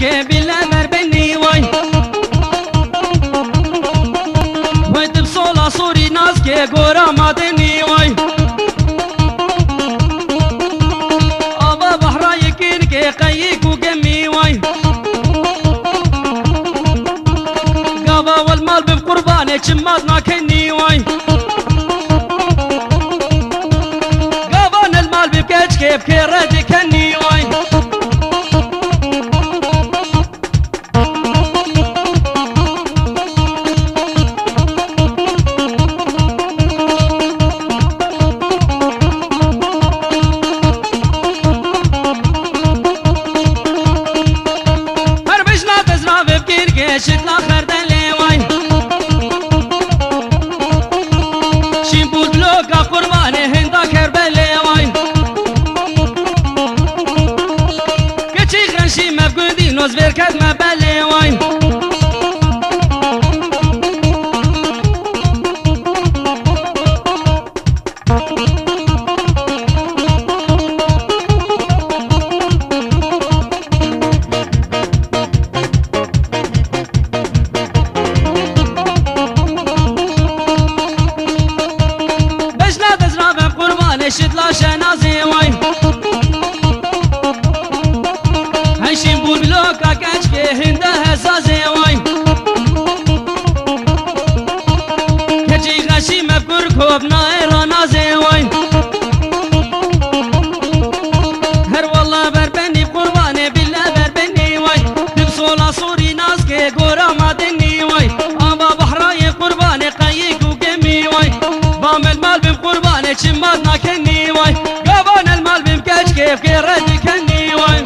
كشكي بلا بربني واي ويدب صولا صوري ناس كي قورا مادني واي أبا بحرا يكين كي قيك وقمي واي قابا والمال بقرباني كمات ناكني واي قابان المال بكيش كيف كي ردي كني واي شد لاخر دلي واي شيمبول بلوكا قرباني هندا كربلي واي كتشي خنشي مفقودي نوز بركات مبلي واي شد لا شنازي واي هنشين بول بلوكا كاشكي هنده هزازي واي كجي غشي مفكر كوبنا ايرانازي واي هر والله بربني قرباني بالله بربني واي تبصولا صوري ناس كي قورا مادني واي ابا بحراي قرباني قيك وقمي واي بامل مال بقرباني شمات ناكني واي قابان المال بمكاش كيف كي ردي كني واي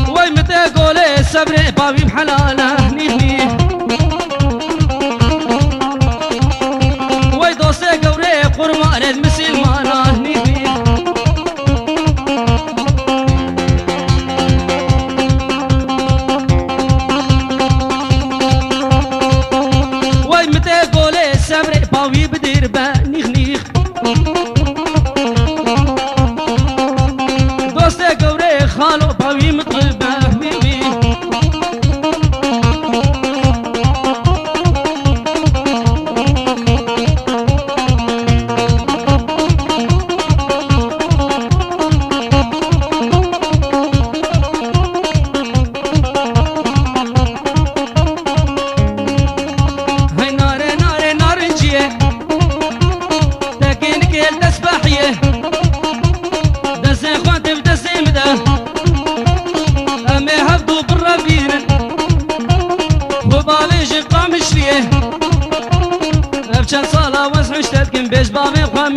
واي متى قولي الصبر بابي بحلاله نيني واي دوسي قوري قربان المسيل مانا نيني واي متى قولي الصبر باوي بدير بانيخ دوسي قوري خالو باوي مطلبه نيني بابي